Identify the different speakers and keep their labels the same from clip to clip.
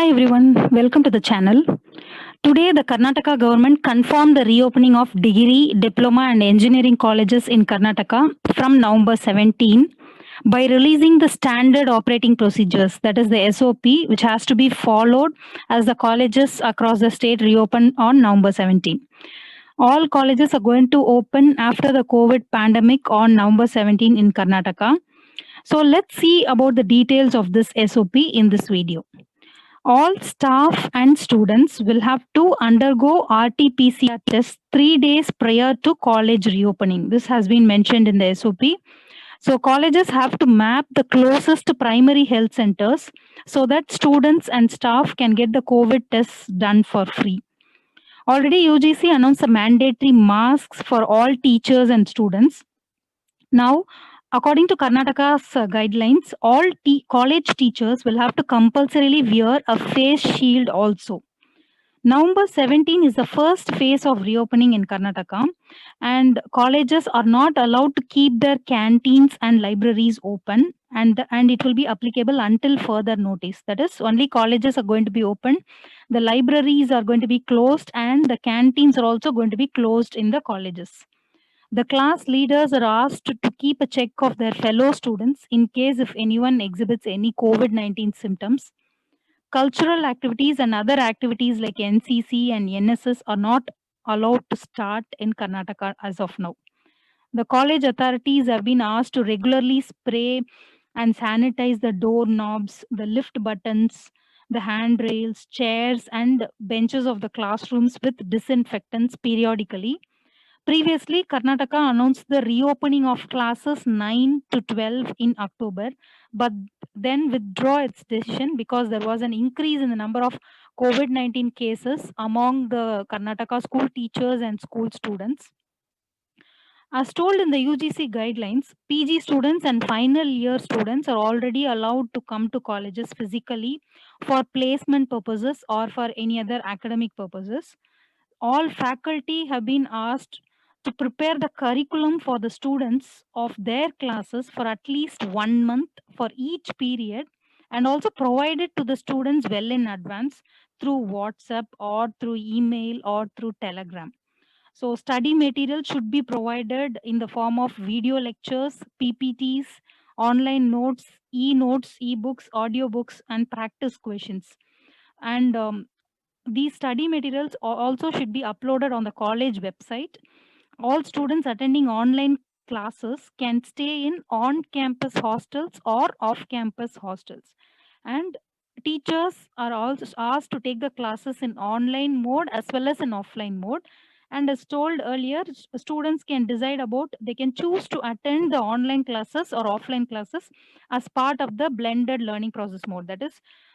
Speaker 1: Hi everyone, welcome to the channel. Today, the Karnataka government confirmed the reopening of degree, diploma, and engineering colleges in Karnataka from November 17 by releasing the standard operating procedures, that is the SOP, which has to be followed as the colleges across the state reopen on November 17. All colleges are going to open after the COVID pandemic on November 17 in Karnataka. So, let's see about the details of this SOP in this video. All staff and students will have to undergo RT-PCR tests 3 days prior to college reopening. This has been mentioned in the SOP. So colleges have to map the closest primary health centers so that students and staff can get the COVID tests done for free. Already UGC announced the mandatory masks for all teachers and students. Now, according to Karnataka's guidelines, all college teachers will have to compulsorily wear a face shield also. November 17 is the first phase of reopening in Karnataka, and colleges are not allowed to keep their canteens and libraries open, and it will be applicable until further notice. That is, only colleges are going to be open, the libraries are going to be closed, and the canteens are also going to be closed in the colleges. The class leaders are asked to keep a check of their fellow students in case if anyone exhibits any COVID-19 symptoms. Cultural activities and other activities like NCC and NSS are not allowed to start in Karnataka as of now. The college authorities have been asked to regularly spray and sanitize the doorknobs, the lift buttons, the handrails, chairs, and benches of the classrooms with disinfectants periodically. Previously, Karnataka announced the reopening of classes 9 to 12 in October, but then withdraw its decision because there was an increase in the number of COVID-19 cases among the Karnataka school teachers and school students. As told in the UGC guidelines, PG students and final year students are already allowed to come to colleges physically for placement purposes or for any other academic purposes. All faculty have been asked to prepare the curriculum for the students of their classes for at least 1 month for each period, and also provide it to the students well in advance through WhatsApp or through email or through Telegram. So study material should be provided in the form of video lectures, PPTs, online notes, e-notes, e-books, audiobooks, and practice questions. And these study materials also should be uploaded on the college website. All students attending online classes can stay in on-campus hostels or off-campus hostels. And teachers are also asked to take the classes in online mode as well as in offline mode. And as told earlier, students can decide about, they can choose to attend the online classes or offline classes as part of the blended learning process mode. That is,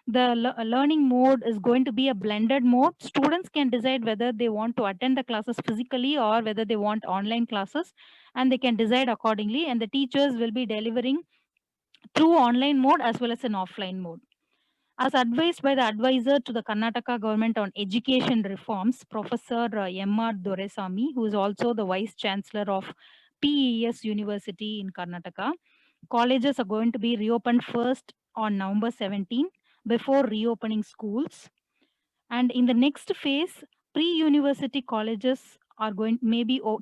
Speaker 1: the learning mode is going to be a blended mode. Students can decide whether they want to attend the classes physically or whether they want online classes, and they can decide accordingly, and the teachers will be delivering through online mode as well as an offline mode. As advised by the advisor to the Karnataka government on education reforms, Professor M.R. Doresamy, who is also the Vice Chancellor of PES University in Karnataka, colleges are going to be reopened first on November 17 before reopening schools. And in the next phase, pre-university colleges are going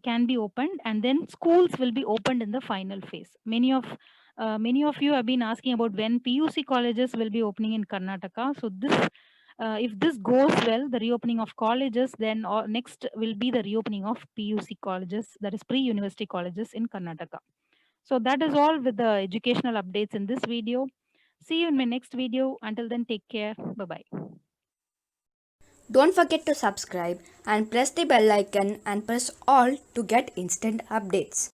Speaker 1: can be opened, and then schools will be opened in the final phase. Many of you have been asking about when PUC colleges will be opening in Karnataka. So this, if this goes well, the reopening of colleges, then next will be the reopening of PUC colleges, that is pre-university colleges in Karnataka. So that is all with the educational updates in this video. See you in my next video. Until then, take care. Bye-bye.
Speaker 2: Don't forget to subscribe and press the bell icon and press all to get instant updates.